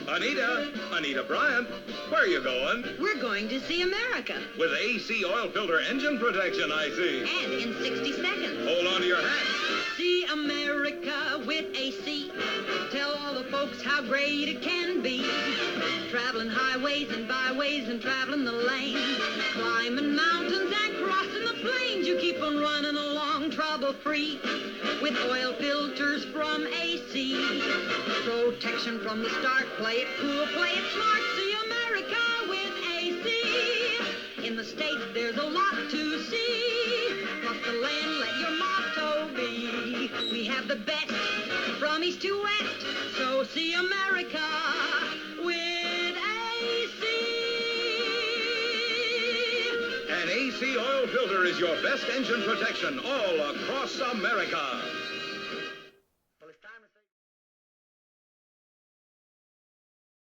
Anita Bryant, where are you going? We're going to see America. With AC oil filter engine protection, I see. And in 60 seconds. Hold on to your hat. See America with AC. Tell all the folks how great it can be. Traveling highways and byways and traveling the lanes. Climbing mountains and crossing the plains. You keep on running along trouble-free. With oil filters from AC. Protection from the start. Play it cool, play it smart. See America with AC. In the States, there's a lot to see. Across the land, let your motto be. We have the best from east to west. So see America with AC. An AC oil filter is your best engine protection all across America.